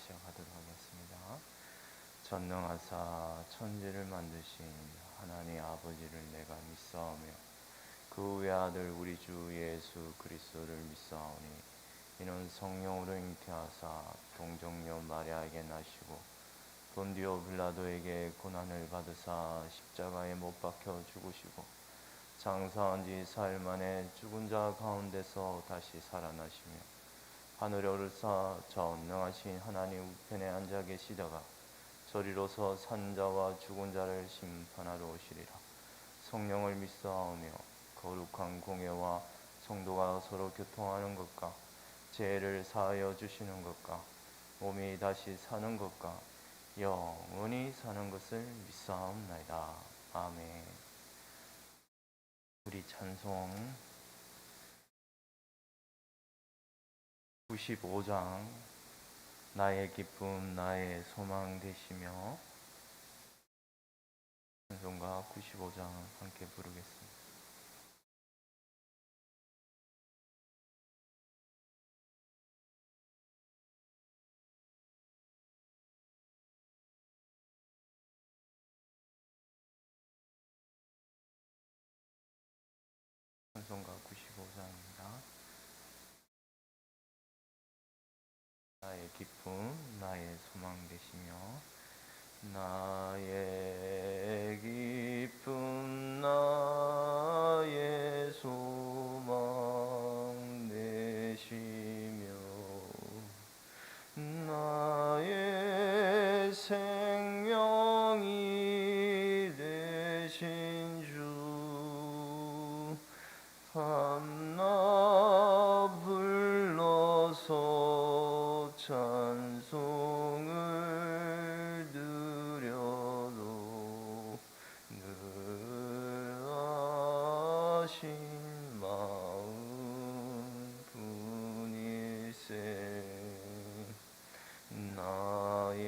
시작하도록 하겠습니다. 전능하사 천지를 만드신 하나님 아버지를 내가 믿사오며 그 외아들 우리 주 예수 그리스도를 믿사오니 이는 성령으로 잉태하사 동정녀 마리아에게 나시고 본디오 빌라도에게 고난을 받으사 십자가에 못 박혀 죽으시고 장사한 지 사흘 만에 죽은 자 가운데서 다시 살아나시며 하늘에 오르사 전능하신 하나님 우편에 앉아 계시다가 저리로서 산자와 죽은 자를 심판하러 오시리라. 성령을 믿사오며 거룩한 공예와 성도가 서로 교통하는 것과 죄를 사하여 주시는 것과 몸이 다시 사는 것과 영원히 사는 것을 믿사옵나이다. 아멘. 우리 찬송 95장 나의 기쁨 나의 소망 되시며 찬송가 95장 함께 부르겠습니다. 찬송가 95장입니다. 나의 기쁨 나의 소망 되시며 나의 기쁨 나의 소망 되시며 나의 생명이 되신 주 한나 불러서 찬송을 드려도 늘 아신 마음 뿐일세 나의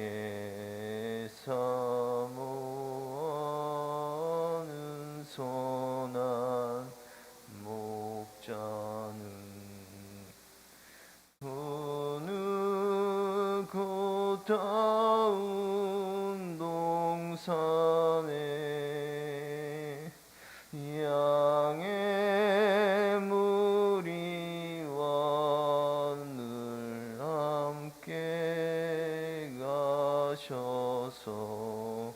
사모하는 선한 목자는 어느 고다운 동산에 양의 무리와 늘 함께 가셔서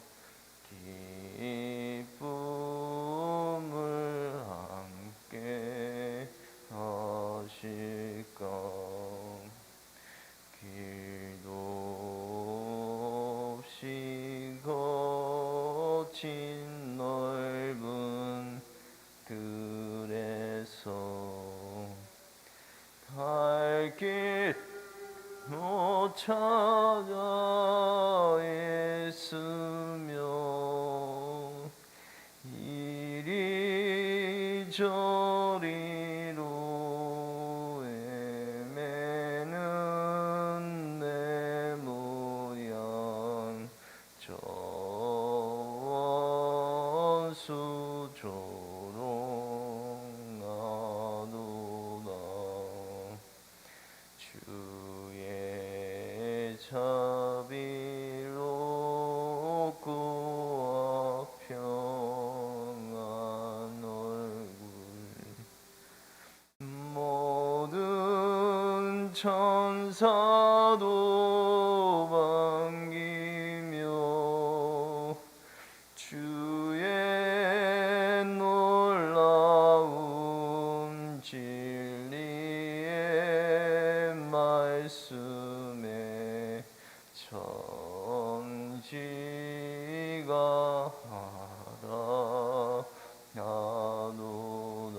기쁨을 함께 하실까 길도 없이 거친 넓은 들에서 갈 길 못 찾아 애쓰며 이리저리로 헤매는 내 모양 전수조롱하도다 주의 자비로 고와 평안 얼굴 모든 천사도 반기며 주의 놀라운 진리의 말씀에 천지가 알아가도다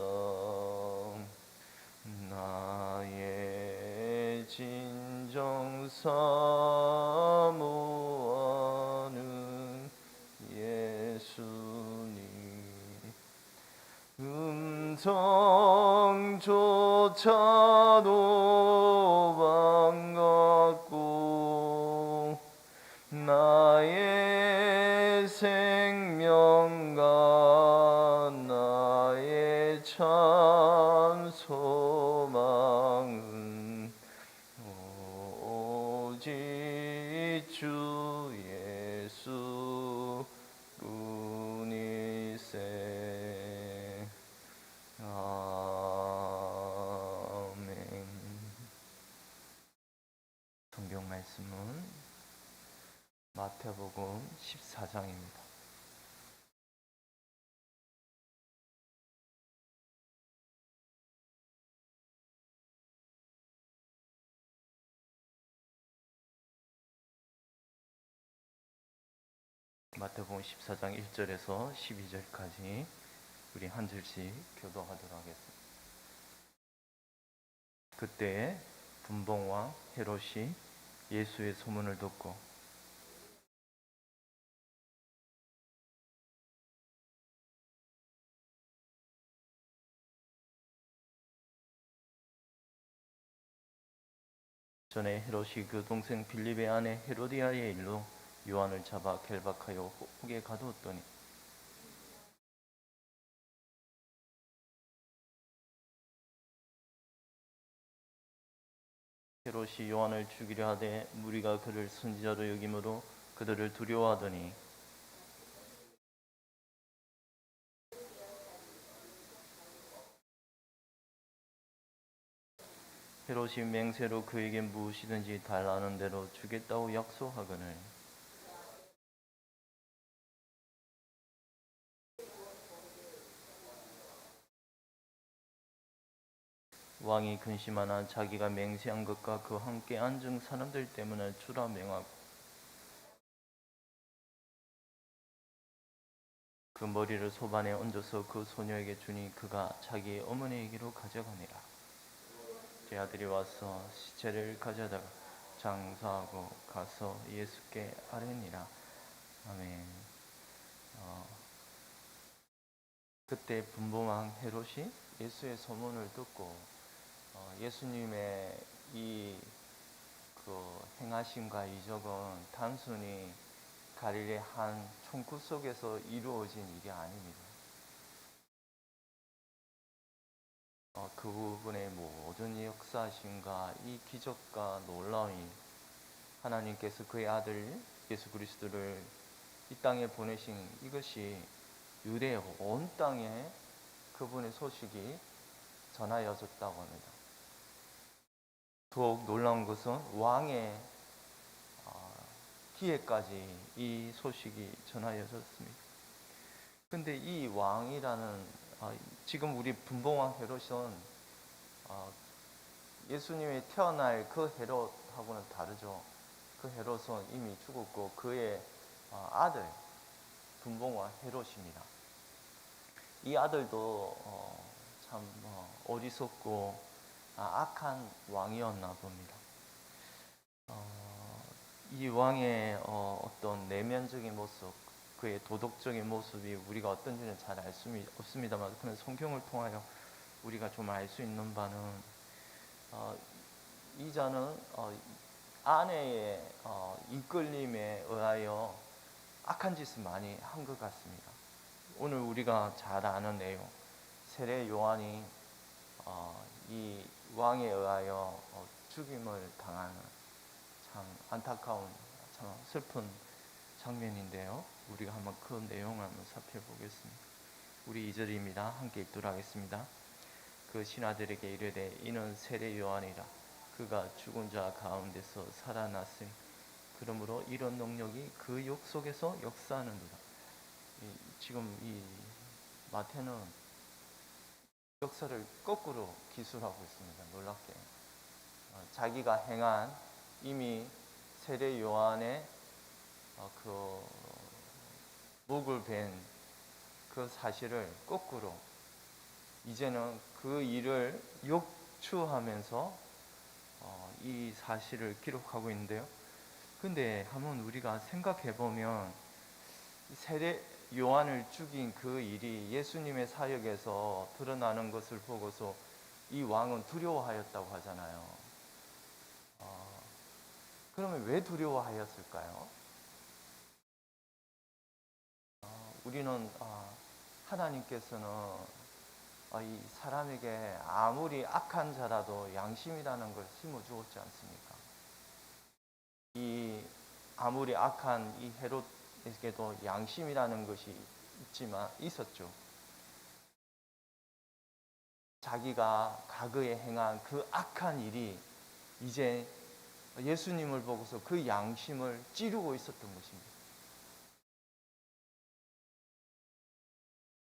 나의 진정 사모하는 예수님 음성조차도 반갑고 나의 생명과 나의 참 소망은 오직 주 예수 군이세. 아멘. 성경 말씀은 마태복음 14장입니다. 마태복음 14장 1절에서 12절까지 우리 한 절씩 교도하도록 하겠습니다. 그때 분봉왕 헤롯이 예수의 소문을 듣고 전에 헤롯이 그 동생 빌립의 아내 헤로디아의 일로 요한을 잡아 결박하여 옥에 가두었더니 헤롯이 요한을 죽이려 하되 무리가 그를 선지자로 여김으로 그들을 두려워하더니 헤롯이 맹세로 그에게 무엇이든지 달라는 대로 주겠다고 약속하거늘 왕이 근심하나 자기가 맹세한 것과 그와 함께 앉은 사람들 때문에 주라 명하고 그 머리를 소반에 얹어서 그 소녀에게 주니 그가 자기 어머니에게로 가져가니라. 제 아들이 와서 시체를 가져다가 장사하고 가서 예수께 아뢰니라. 아멘. 그때 분봉왕 헤롯이 예수의 소문을 듣고 예수님의 이 행하심과 이적은 단순히 갈릴리 한 총구 속에서 이루어진 일이 아닙니다. 그 부분의 모든 역사심과 이 기적과 놀라움이 하나님께서 그의 아들 예수 그리스도를 이 땅에 보내신 이것이 유대 온 땅에 그분의 소식이 전하여졌다고 합니다. 더욱 놀라운 것은 왕의 귀에까지 이 소식이 전하여졌습니다. 근데 이 왕이라는 지금 우리 분봉왕 헤롯은 예수님이 태어날 그 헤롯하고는 다르죠. 그 헤롯은 이미 죽었고 그의 아들 분봉왕 헤롯입니다. 이 아들도 참 어리석고 악한 왕이었나 봅니다. 이 왕의 어떤 내면적인 모습, 그의 도덕적인 모습이 우리가 어떤지는 잘 알 수 없습니다만, 그런 성경을 통하여 우리가 좀 알 수 있는 바는 이 자는 아내의 이끌림에 의하여 악한 짓을 많이 한 것 같습니다. 오늘 우리가 잘 아는 내용, 세례 요한이 이 왕에 의하여 죽임을 당하는 참 안타까운, 참 슬픈 장면인데요. 우리가 한번 그 내용을 한번 살펴보겠습니다. 우리 2절입니다. 함께 읽도록 하겠습니다. 그 신하들에게 이르되 이는 세례 요한이라. 그가 죽은 자 가운데서 살아났으니 그러므로 이런 능력이 그 역 속에서 역사하는도다. 지금 이 마태는 역사를 거꾸로 기술하고 있습니다. 놀랍게 자기가 행한 이미 세례 요한의 그 목을 벤 그 사실을 거꾸로 이제는 그 일을 역추하면서 이 사실을 기록하고 있는데요. 근데 한번 우리가 생각해 보면 세례 요한을 죽인 그 일이 예수님의 사역에서 드러나는 것을 보고서 이 왕은 두려워하였다고 하잖아요. 그러면 왜 두려워하였을까요? 우리는 하나님께서는 이 사람에게 아무리 악한 자라도 양심이라는 걸 심어주었지 않습니까? 이 아무리 악한 이 헤롯에게도 양심이라는 것이 있었죠. 자기가 과거에 행한 그 악한 일이 이제 예수님을 보고서 그 양심을 찌르고 있었던 것입니다.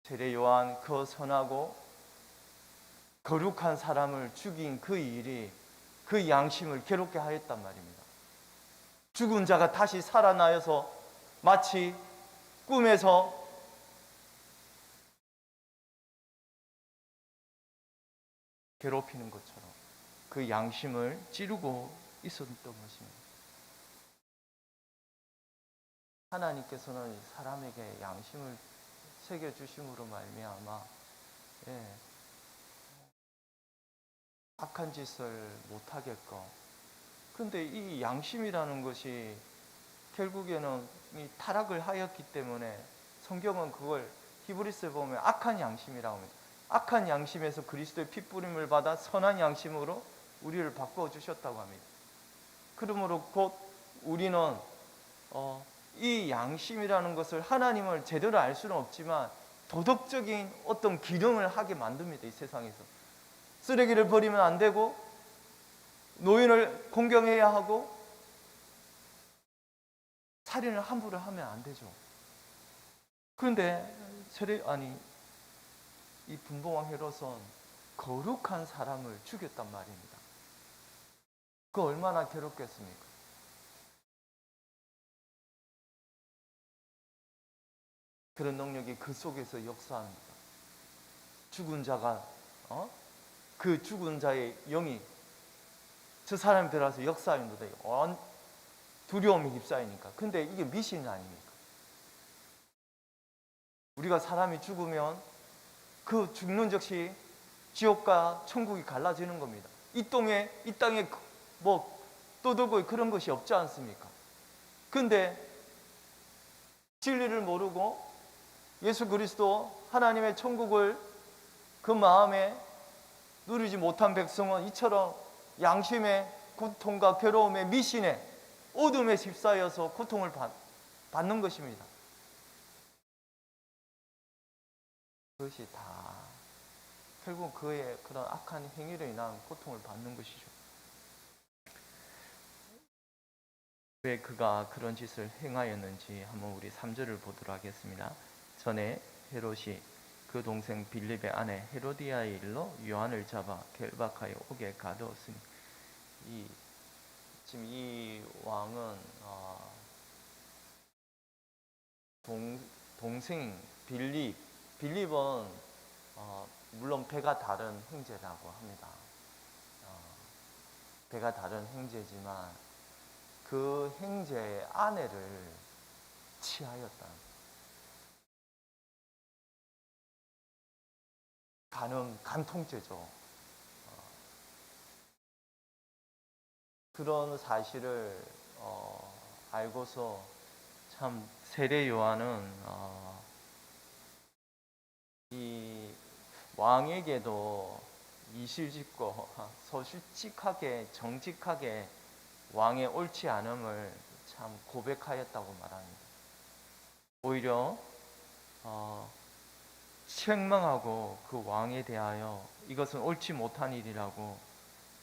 세례 요한 그 선하고 거룩한 사람을 죽인 그 일이 그 양심을 괴롭게 하였단 말입니다. 죽은 자가 다시 살아나서 마치 꿈에서 괴롭히는 것처럼 그 양심을 찌르고 있었던 것입니다. 하나님께서는 사람에게 양심을 새겨주심으로 말미암아 악한 짓을 못하겠고, 근데 이 양심이라는 것이 결국에는 이 타락을 하였기 때문에 성경은 그걸 히브리서에 보면 악한 양심이라고 합니다. 악한 양심에서 그리스도의 핏부림을 받아 선한 양심으로 우리를 바꾸어 주셨다고 합니다. 그러므로 곧 우리는 이 양심이라는 것을 하나님을 제대로 알 수는 없지만 도덕적인 어떤 기능을 하게 만듭니다. 이 세상에서 쓰레기를 버리면 안 되고, 노인을 공경해야 하고, 살인을 함부로 하면 안 되죠. 그런데 이 분봉왕 헤롯은 거룩한 사람을 죽였단 말입니다. 그 얼마나 괴롭겠습니까? 그런 능력이 그 속에서 역사합니다. 죽은 자가 그 죽은 자의 영이 저 사람이 들어와서 역사합니다. 두려움이 휩싸이니까. 근데 이게 미신 아닙니까? 우리가 사람이 죽으면 그 죽는 즉시 지옥과 천국이 갈라지는 겁니다. 이 땅에 뭐 떠들고 그런 것이 없지 않습니까? 근데 진리를 모르고 예수 그리스도 하나님의 천국을 그 마음에 누리지 못한 백성은 이처럼 양심의 고통과 괴로움의 미신에 어둠에 휩싸여서 고통을 받는 것입니다. 그것이 다 결국 그의 그런 악한 행위로 인한 고통을 받는 것이죠. 왜 그가 그런 짓을 행하였는지 한번 우리 3절을 보도록 하겠습니다. 전에 헤롯이 그 동생 빌립의 아내 헤로디아의 일로 요한을 잡아 결박하여 옥에 가두었으니, 지금 이 왕은 동생 빌립은 물론 배가 다른 형제라고 합니다. 배가 다른 형제지만 그 형제의 아내를 취하였다. 간통죄죠. 그런 사실을 알고서 참 세례 요한은 이 왕에게도 이실직고 솔직하게 정직하게 왕의 옳지 않음을 참 고백하였다고 말합니다. 오히려 책망하고 그 왕에 대하여 이것은 옳지 못한 일이라고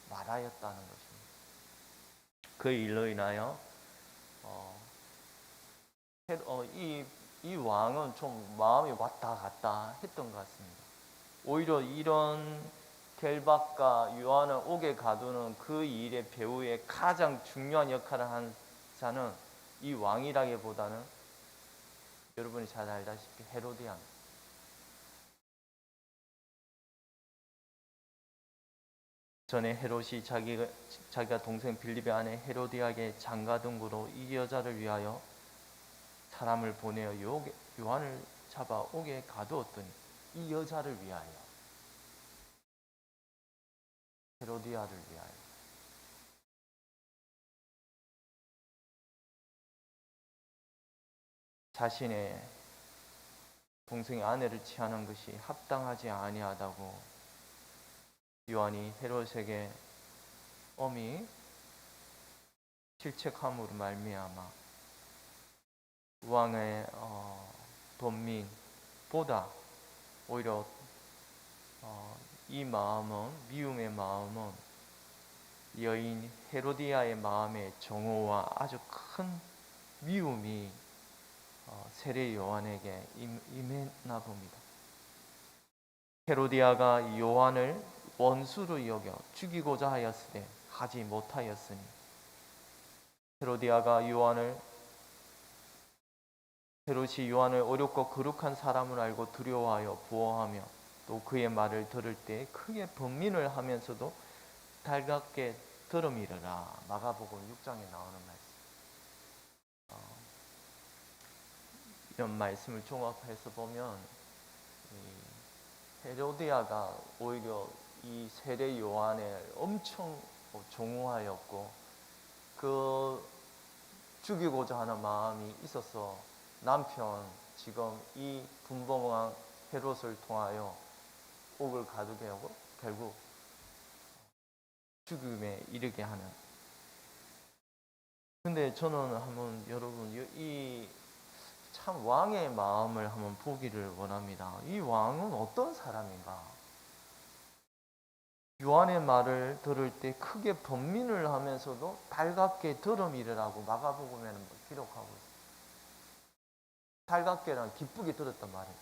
말하였다는 것입니다. 그 일로 인하여 이 왕은 좀 마음이 왔다 갔다 했던 것 같습니다. 오히려 이런 결박과 요한을 옥에 가두는 그 일의 배후에 가장 중요한 역할을 한 자는 이 왕이라기보다는 여러분이 잘 알다시피 헤로디안. 전에 헤롯이 자기가 동생 빌립의 아내 헤로디아에게 장가등으로 이 여자를 위하여 사람을 보내어 요한을 잡아 옥에 가두었더니, 이 여자를 위하여, 헤로디아를 위하여 자신의 동생의 아내를 취하는 것이 합당하지 아니하다고 요한이 헤롯에게 엄히 질책함으로 말미암아 왕의 번민보다 오히려 이 마음은, 미움의 마음은 여인 헤로디아의 마음의 정오와 아주 큰 미움이 세례 요한에게 임했나 봅니다. 헤로디아가 요한을 원수로 여겨 죽이고자 하였으되 하지 못하였으니, 헤롯이 요한을 어렵고 거룩한 사람을 알고 두려워하여 부어하며 또 그의 말을 들을 때 크게 번민을 하면서도 달갑게 들음이르라. 마가복음 6장에 나오는 말씀. 이런 말씀을 종합해서 보면 헤로디아가 오히려 이 세례 요한을 엄청 종호하였고 그 죽이고자 하는 마음이 있어서 남편 지금 이 분봉왕 헤롯을 통하여 옥을 가두게 하고 결국 죽음에 이르게 하는. 근데 저는 한번 여러분 이 참 왕의 마음을 한번 보기를 원합니다. 이 왕은 어떤 사람인가? 요한의 말을 들을 때 크게 번민을 하면서도 달갑게 들음이르라고 마가복음에는 기록하고 있어요. 달갑게란 기쁘게 들었단 말이에요.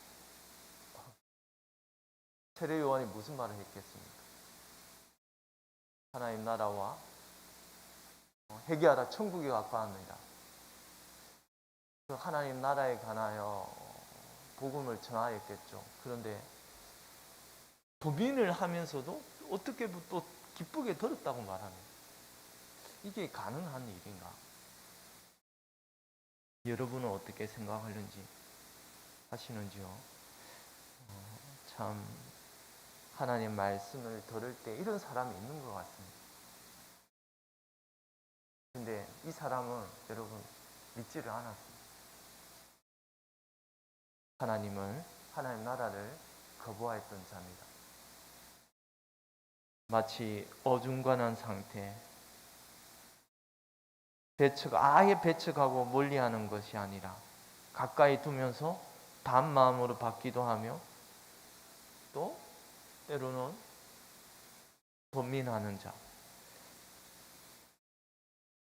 세례 요한이 무슨 말을 했겠습니까? 하나님 나라와 회개하라 천국이 가까웠느니라. 그 하나님 나라에 관하여 복음을 전하였겠죠. 그런데 고민을 하면서도 어떻게 또 기쁘게 들었다고 말합니다. 이게 가능한 일인가? 여러분은 어떻게 하시는지요? 참 하나님 말씀을 들을 때 이런 사람이 있는 것 같습니다. 근데 이 사람은 여러분 믿지를 않았습니다. 하나님 나라를 거부했던 자입니다. 마치 어중간한 상태, 아예 배척하고 멀리하는 것이 아니라 가까이 두면서 단 마음으로 받기도 하며 또 때로는 번민하는 자.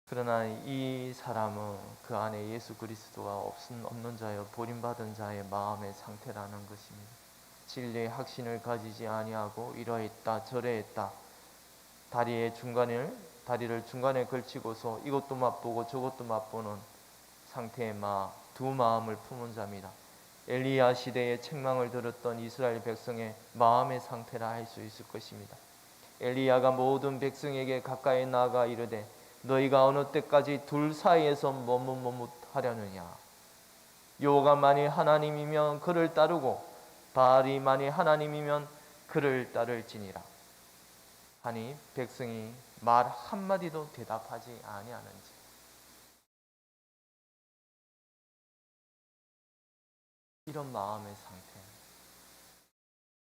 그러나 이 사람은 그 안에 예수 그리스도가 없는 자여 버림받은 자의 마음의 상태라는 것입니다. 진리의 확신을 가지지 아니하고 이러했다 저러했다 다리를 중간에 걸치고서 이것도 맛보고 저것도 맛보는 상태의 두 마음을 품은 자입니다. 엘리야 시대의 책망을 들었던 이스라엘 백성의 마음의 상태라 할 수 있을 것입니다. 엘리야가 모든 백성에게 가까이 나아가 이르되 너희가 어느 때까지 둘 사이에서 머뭇머뭇하려느냐. 여호와가 만일 하나님이면 그를 따르고 바알이 만일 하나님이면 그를 따를지니라 하니 백성이 말 한마디도 대답하지 아니하는지. 이런 마음의 상태,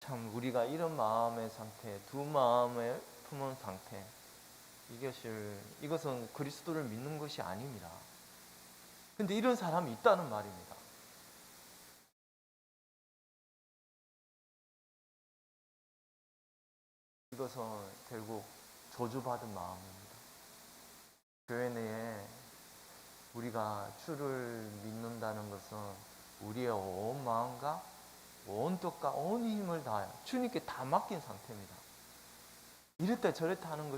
참 우리가 이런 마음의 상태, 두 마음을 품은 상태, 이것은 그리스도를 믿는 것이 아닙니다. 근데 이런 사람이 있다는 말입니다. 이것은 결국 저주받은 마음입니다. 교회 내에 우리가 주를 믿는다는 것은 우리의 온 마음과 온 뜻과 온 힘을 다하여 주님께 다 맡긴 상태입니다. 이랬다 저랬다 하는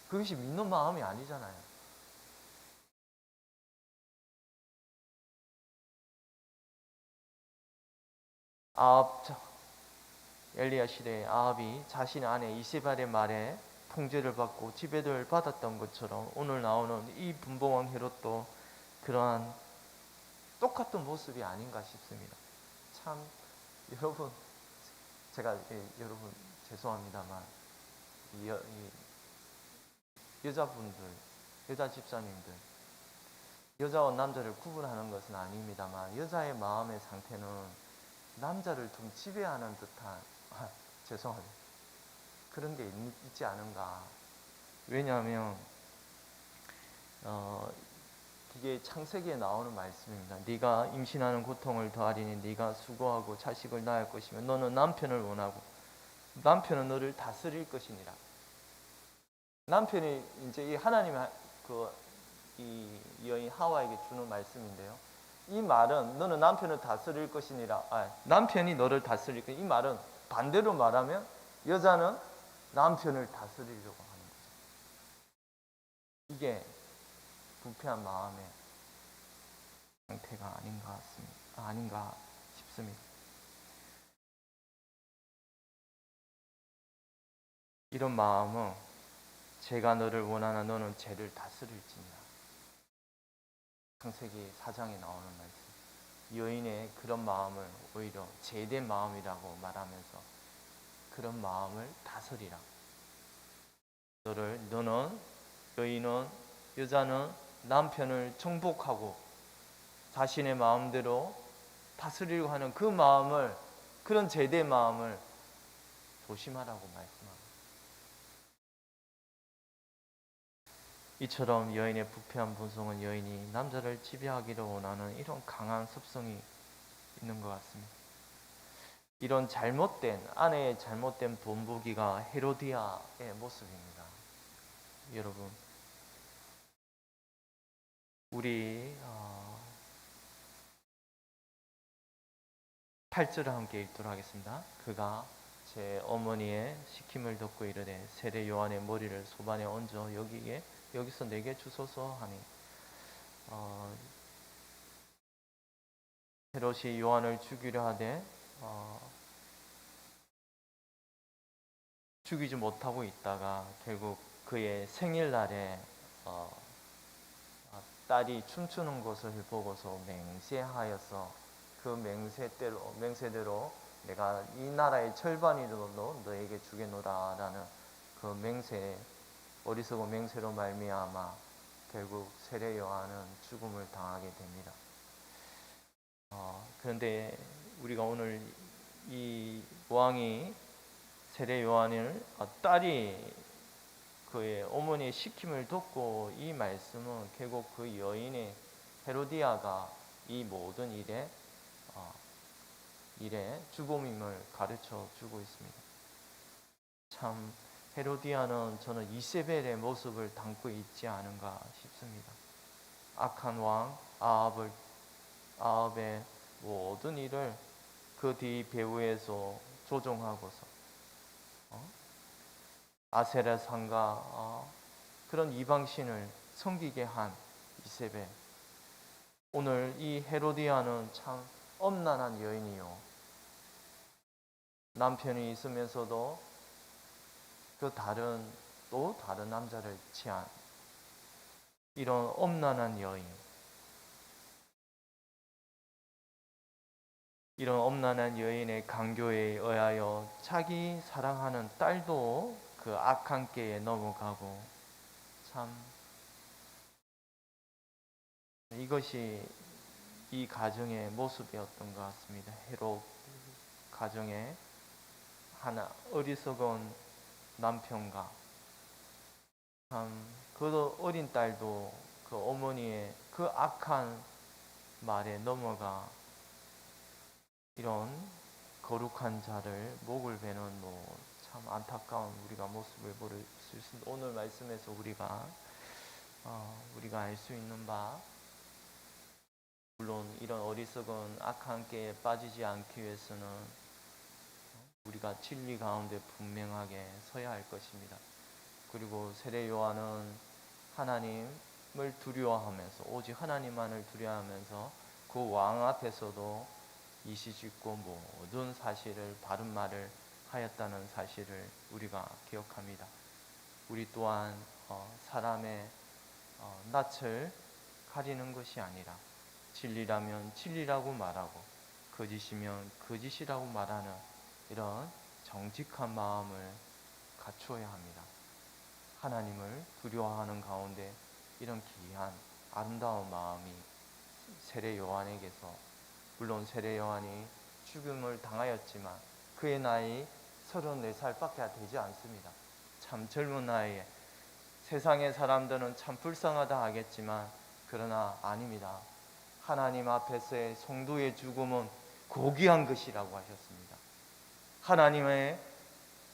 그것이 믿는 마음이 아니잖아요. 엘리야 시대에 아합이 자신의 아내 이세벨의 말에 통제를 받고 지배를 받았던 것처럼 오늘 나오는 이 분봉왕 헤롯도 그러한 똑같은 모습이 아닌가 싶습니다. 참 여러분, 제가 여러분 죄송합니다만 여자분들, 여자 집사님들, 여자와 남자를 구분하는 것은 아닙니다만 여자의 마음의 상태는 남자를 좀 지배하는 듯한 죄송합니다. 그런 게 있지 않은가. 왜냐하면 이게 창세기에 나오는 말씀입니다. 네가 임신하는 고통을 더하리니 네가 수고하고 자식을 낳을 것이며 너는 남편을 원하고 남편은 너를 다스릴 것이니라. 남편이 이제 이 하나님의 이 여인 하와에게 주는 말씀인데요. 이 말은 너는 남편을 다스릴 것이니라. 남편이 너를 다스릴 것이, 이 말은 반대로 말하면 여자는 남편을 다스리려고 하는 거죠. 이게 부패한 마음의 상태가 아닌가 싶습니다. 이런 마음은 제가 너를 원하나 너는 죄를 다스릴지니라. 창세기 4장에 나오는 말씀. 여인의 그런 마음을 오히려 죄된 마음이라고 말하면서 그런 마음을 다스리라. 너는 여인은 여자는 남편을 정복하고 자신의 마음대로 다스리려고 하는 그 마음을, 그런 죄된 마음을 조심하라고 말씀합니다. 이처럼 여인의 부패한 본성은 여인이 남자를 지배하기를 원하는 이런 강한 습성이 있는 것 같습니다. 이런 아내의 잘못된 본보기가 헤로디아의 모습입니다. 여러분, 우리 8절을 함께 읽도록 하겠습니다. 그가 제 어머니의 시킴을 듣고 이르되 세례 요한의 머리를 소반에 얹어 여기서 내게 주소서 하니 헤롯이 요한을 죽이려 하되 죽이지 못하고 있다가 결국 그의 생일날에 딸이 춤추는 것을 보고서 맹세하여서 그 맹세대로 내가 이 나라의 절반이라도 너에게 주겠노라 라는 그 어리석은 맹세로 말미암아 결국 세례 요한은 죽음을 당하게 됩니다. 그런데 우리가 오늘 이 왕이 세례 요한을 딸이 그의 어머니의 시킴을 듣고, 이 말씀은 결국 그 여인의 헤로디아가 이 모든 일에 주범임을 가르쳐 주고 있습니다. 참 헤로디아는 저는 이세벨의 모습을 담고 있지 않은가 싶습니다. 악한 왕 아합의 모든 일을 그 뒤 배후에서 조종하고서 아세라 상가 그런 이방신을 섬기게 한 이세벨. 오늘 이 헤로디아는 참 엄란한 여인이요, 남편이 있으면서도 또 다른 남자를 취한 이런 엄란한 여인. 이런 엄란한 여인의 강교에 의하여 자기 사랑하는 딸도 그 악한 꾀에 넘어가고, 참 이것이 이 가정의 모습이었던 것 같습니다. 헤롯 가정의 하나 어리석은 남편과 그 어린 딸도 그 어머니의 그 악한 말에 넘어가 이런 거룩한 자를 목을 베는 참 안타까운 우리가 모습을 볼 수 있습니다. 오늘 말씀에서 우리가 알 수 있는 바, 물론 이런 어리석은 악한 꾀에 빠지지 않기 위해서는 우리가 진리 가운데 분명하게 서야 할 것입니다. 그리고 세례 요한은 하나님을 두려워하면서, 오직 하나님만을 두려워하면서 그 왕 앞에서도 이시짓고 모든 사실을, 바른 말을 하였다는 사실을 우리가 기억합니다. 우리 또한 사람의 낯을 가리는 것이 아니라 진리라면 진리라고 말하고 거짓이면 거짓이라고 말하는 이런 정직한 마음을 갖추어야 합니다. 하나님을 두려워하는 가운데 이런 귀한 아름다운 마음이 세례 요한에게서, 물론 세례 요한이 죽음을 당하였지만 그의 나이 34살밖에 되지 않습니다. 참 젊은 나이에 세상의 사람들은 참 불쌍하다 하겠지만 그러나 아닙니다. 하나님 앞에서의 성도의 죽음은 고귀한 것이라고 하셨습니다. 하나님의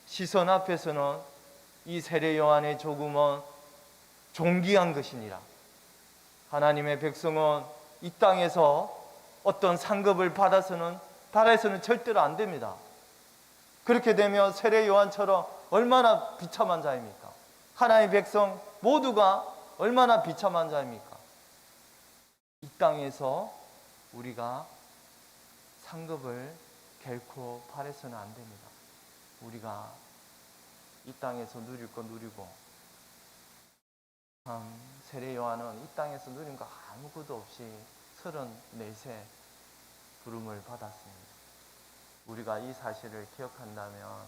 시선 앞에서는 이 세례 요한의 죽음은 존귀한 것이니라. 하나님의 백성은 이 땅에서 어떤 상급을 받아서는 절대로 안 됩니다. 그렇게 되면 세례 요한처럼 얼마나 비참한 자입니까? 하나님의 백성 모두가 얼마나 비참한 자입니까? 이 땅에서 우리가 상급을 결코 바라서는 안 됩니다. 우리가 이 땅에서 누릴 거 누리고, 세례 요한은 이 땅에서 누린 거 아무것도 없이 34세 부름을 받았습니다. 우리가 이 사실을 기억한다면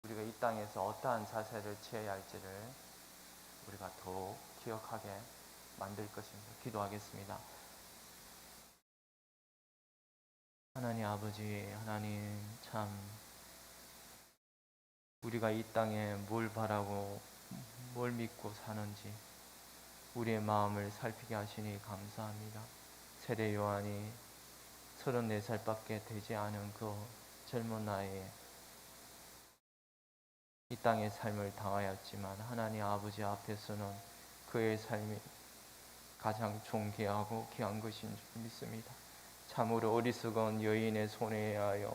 우리가 이 땅에서 어떠한 자세를 취해야 할지를 우리가 더 기억하게 만들 것입니다. 기도하겠습니다. 하나님 아버지, 하나님 참 우리가 이 땅에 뭘 바라고 뭘 믿고 사는지 우리의 마음을 살피게 하시니 감사합니다. 세례 요한이 34살밖에 되지 않은 그 젊은 나이에 이 땅의 삶을 당하였지만 하나님 아버지 앞에서는 그의 삶이 가장 존귀하고 귀한 것인 줄 믿습니다. 참으로 어리석은 여인의 손에 의하여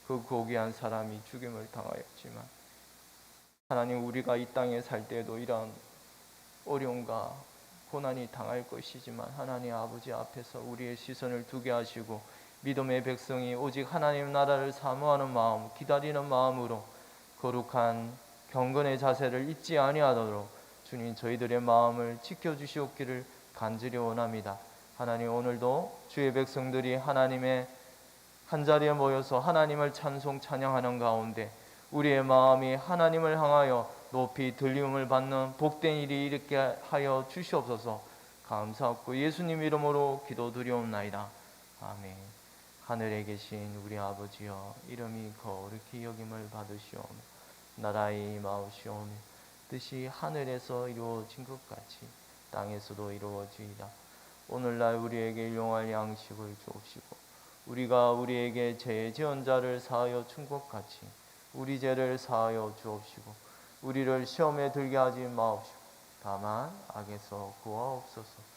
그 고귀한 사람이 죽임을 당하였지만 하나님, 우리가 이 땅에 살 때에도 이러한 어려움과 고난이 당할 것이지만 하나님 아버지 앞에서 우리의 시선을 두게 하시고 믿음의 백성이 오직 하나님 나라를 사모하는 마음, 기다리는 마음으로 거룩한 경건의 자세를 잊지 아니하도록 주님 저희들의 마음을 지켜주시옵기를 간절히 원합니다. 하나님, 오늘도 주의 백성들이 하나님의 한자리에 모여서 하나님을 찬송 찬양하는 가운데 우리의 마음이 하나님을 향하여 높이 들림을 받는 복된 일이 있게 하여 주시옵소서. 감사하고 예수님 이름으로 기도드리옵나이다. 아멘. 하늘에 계신 우리 아버지여, 이름이 거룩히 여김을 받으시오며 나라의 임하옵시오며 뜻이 하늘에서 이루어진 것 같이 땅에서도 이루어지이다. 오늘날 우리에게 일용할 양식을 주옵시고 우리가 우리에게 죄 지은 자를 사하여 준 것 같이 우리 죄를 사하여 주옵시고 우리를 시험에 들게 하지 마옵시고 다만 악에서 구하옵소서.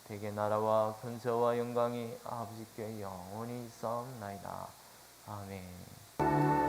대개 나라와 근세와 영광이 아버지께 영원히 있사옵나이다. 아멘.